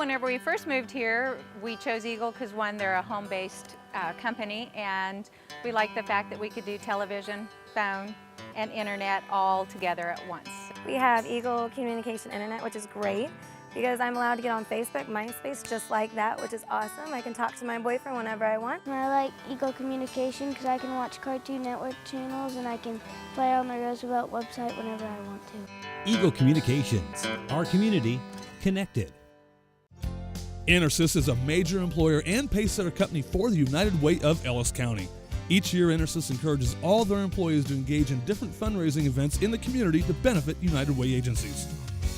Whenever we first moved here, we chose Eagle because one, they're a home-based company, and we liked the fact that we could do television, phone, and internet all together at once. We have Eagle Communication Internet, which is great because I'm allowed to get on Facebook, MySpace, just like that, which is awesome. I can talk to my boyfriend whenever I want. I like Eagle Communication because I can watch Cartoon Network channels and I can play on the Roosevelt website whenever I want to. Eagle Communications, our community connected. EnerSys is a major employer and paysetter company for the United Way of Ellis County. Each year, EnerSys encourages all their employees to engage in different fundraising events in the community to benefit United Way agencies.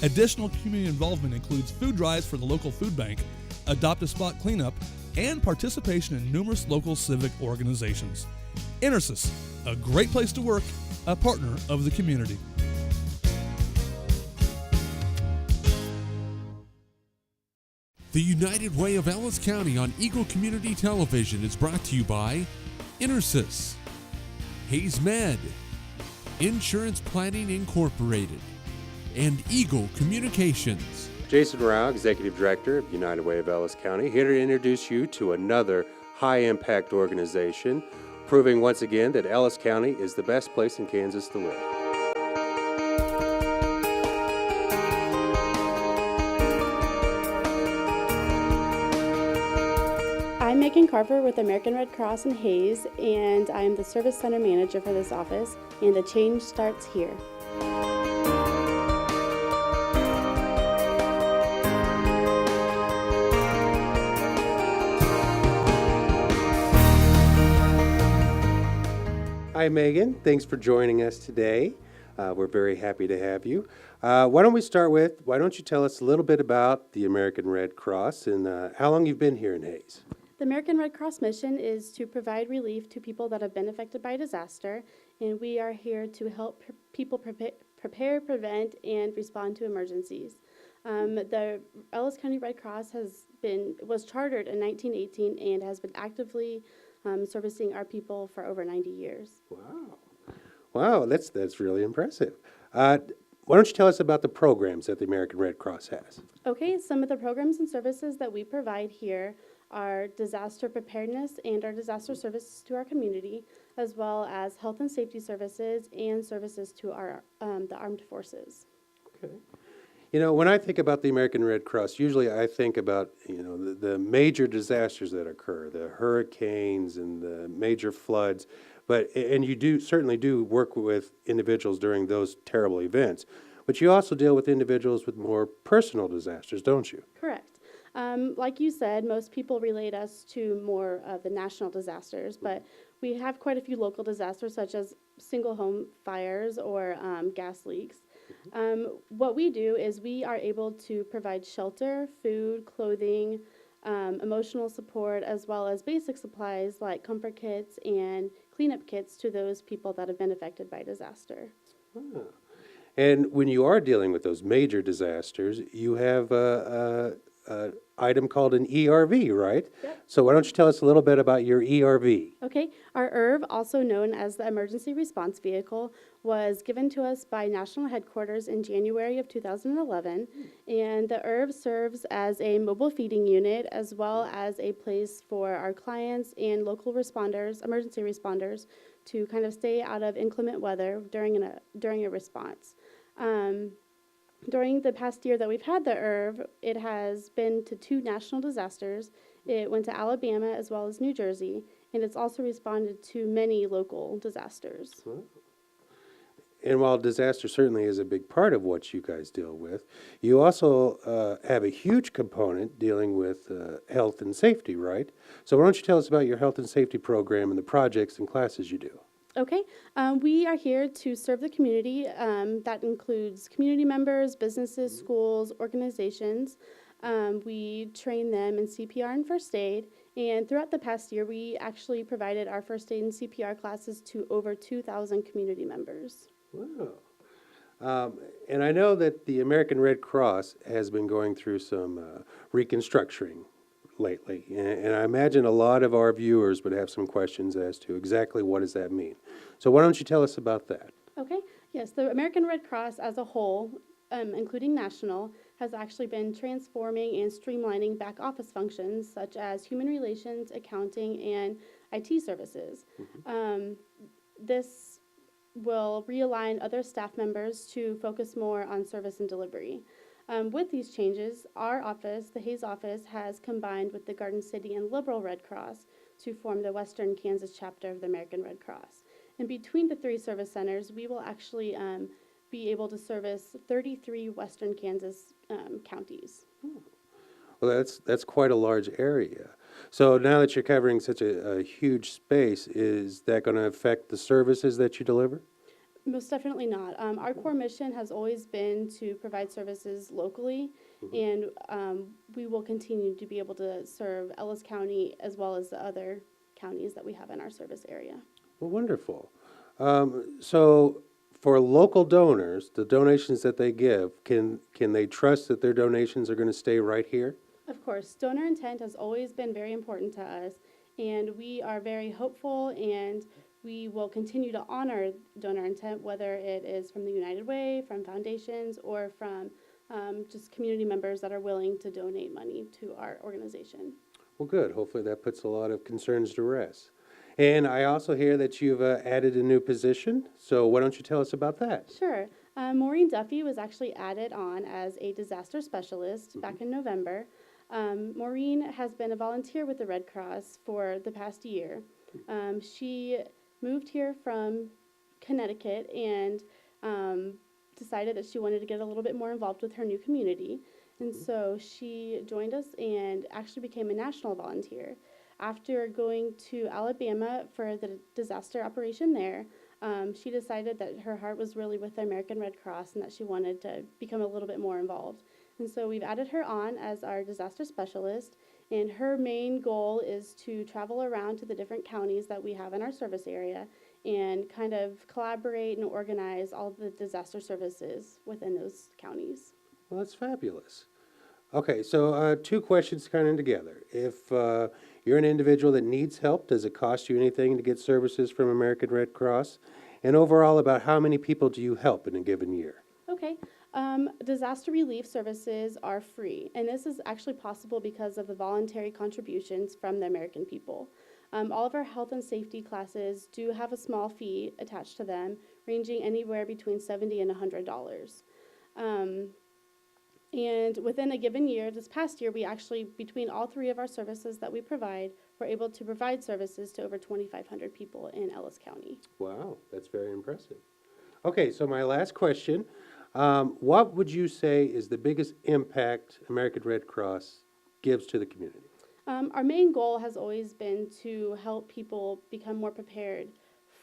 Additional community involvement includes food drives for the local food bank, adopt a spot cleanup, and participation in numerous local civic organizations. EnerSys, a great place to work, a partner of the community. The United Way of Ellis County on Eagle Community Television is brought to you by EnerSys, Hayes Med, Insurance Planning Incorporated, and Eagle Communications. Jason Rao, Executive Director of United Way of Ellis County, here to introduce you to another high-impact organization, proving once again that Ellis County is the best place in Kansas to live. I'm Megan Carver with American Red Cross in Hayes, and I am the Service Center Manager for this office, and the change starts here. Hi Megan, thanks for joining us today. We're very happy to have you. Why don't you tell us a little bit about the American Red Cross and how long you've been here in Hayes? The American Red Cross mission is to provide relief to people that have been affected by disaster, and we are here to help people prepare, prevent, and respond to emergencies. The Ellis County Red Cross was chartered in 1918 and has been actively servicing our people for over 90 years. Wow, that's really impressive. Why don't you tell us about the programs that the American Red Cross has? Okay, some of the programs and services that we provide here are disaster preparedness and our disaster services to our community, as well as health and safety services and services to our the armed forces. Okay. You know, when I think about the American Red Cross, usually I think about, the major disasters that occur, the hurricanes and the major floods, and you certainly do work with individuals during those terrible events, but you also deal with individuals with more personal disasters, don't you? Correct. Like you said, most people relate us to more of the national disasters, but we have quite a few local disasters such as single home fires or gas leaks. What we do is we are able to provide shelter, food, clothing, emotional support, as well as basic supplies like comfort kits and cleanup kits to those people that have been affected by disaster. Ah. And when you are dealing with those major disasters, you have an item called an ERV, right? Yep. So why don't you tell us a little bit about your ERV? Okay, our ERV, also known as the Emergency Response Vehicle, was given to us by National Headquarters in January of 2011, and the ERV serves as a mobile feeding unit as well as a place for our clients and local responders, emergency responders, to kind of stay out of inclement weather during a response. During the past year that we've had the ERV, it has been to 2 national disasters. It went to Alabama as well as New Jersey, and it's also responded to many local disasters. Wow. And while disaster certainly is a big part of what you guys deal with, you also have a huge component dealing with health and safety, right? So why don't you tell us about your health and safety program and the projects and classes you do? Okay, we are here to serve the community. That includes community members, businesses, schools, organizations. We train them in CPR and first aid. And throughout the past year, we actually provided our first aid and CPR classes to over 2,000 community members. Wow. And I know that the American Red Cross has been going through some reconstructing lately, and I imagine a lot of our viewers would have some questions as to exactly what does that mean. So why don't you tell us about that? Okay, yes, the American Red Cross as a whole, including national, has actually been transforming and streamlining back office functions such as human relations, accounting, and IT services. This will realign other staff members to focus more on service and delivery. With these changes, our office, the Hayes office, has combined with the Garden City and Liberal Red Cross to form the Western Kansas chapter of the American Red Cross. And between the 3 service centers, we will actually be able to service 33 Western Kansas counties. Well, that's quite a large area. So now that you're covering such a huge space, is that going to affect the services that you deliver? Most definitely not. Our core mission has always been to provide services locally, and we will continue to be able to serve Ellis County as well as the other counties that we have in our service area. Well, wonderful. So for local donors, the donations that they give, can they trust that their donations are going to stay right here? Of course, donor intent has always been very important to us, and we are very hopeful, and we will continue to honor donor intent, whether it is from the United Way, from foundations, or from just community members that are willing to donate money to our organization. Well, good. Hopefully that puts a lot of concerns to rest. And I also hear that you've added a new position, so why don't you tell us about that? Sure. Maureen Duffy was actually added on as a disaster specialist back in November. Maureen has been a volunteer with the Red Cross for the past year. She moved here from Connecticut and decided that she wanted to get a little bit more involved with her new community. And so she joined us and actually became a national volunteer. After going to Alabama for the disaster operation there, she decided that her heart was really with the American Red Cross and that she wanted to become a little bit more involved. And so we've added her on as our disaster specialist, and her main goal is to travel around to the different counties that we have in our service area and kind of collaborate and organize all the disaster services within those counties. Well, that's fabulous. Okay, so 2 questions kind of together. If you're an individual that needs help, does it cost you anything to get services from American Red Cross? And overall, about how many people do you help in a given year? Okay. Disaster relief services are free, and this is actually possible because of the voluntary contributions from the American people. All of our health and safety classes do have a small fee attached to them, ranging anywhere between $70 and $100. And within a given year, this past year, we actually, between all 3 of our services that we provide, were able to provide services to over 2,500 people in Ellis County. Wow, that's very impressive. Okay, so my last question, what would you say is the biggest impact American Red Cross gives to the community? Our main goal has always been to help people become more prepared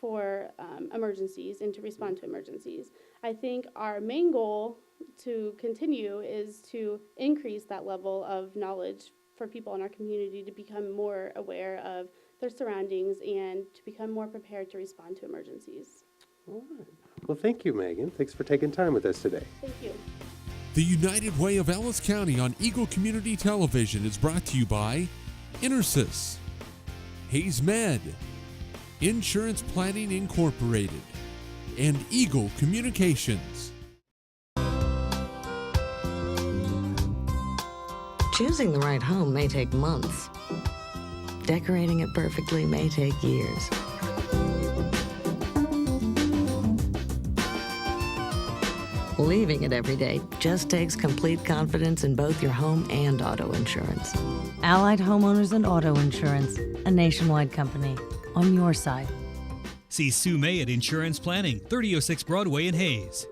for emergencies and to respond to emergencies. I think our main goal to continue is to increase that level of knowledge for people in our community to become more aware of their surroundings and to become more prepared to respond to emergencies. All right. Well, thank you, Megan. Thanks for taking time with us today. Thank you. The United Way of Ellis County on Eagle Community Television is brought to you by Intersys, Hayes Med, Insurance Planning Incorporated, and Eagle Communications. Choosing the right home may take months. Decorating it perfectly may take years. Leaving it every day just takes complete confidence in both your home and auto insurance. Allied Homeowners and Auto Insurance, a nationwide company, on your side. See Sue May at Insurance Planning, 3006 Broadway in Hayes.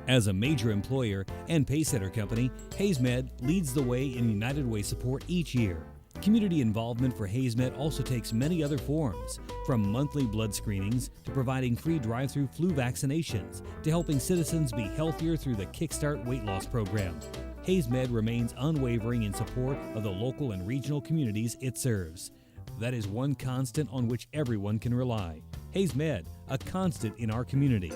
As a major employer and paysetter company, Hayes Med leads the way in United Way support each year. Community involvement for Hayes Med also takes many other forms, from monthly blood screenings to providing free drive-through flu vaccinations to helping citizens be healthier through the Kickstart Weight Loss Program. Hayes Med remains unwavering in support of the local and regional communities it serves. That is one constant on which everyone can rely. Hayes Med, a constant in our community.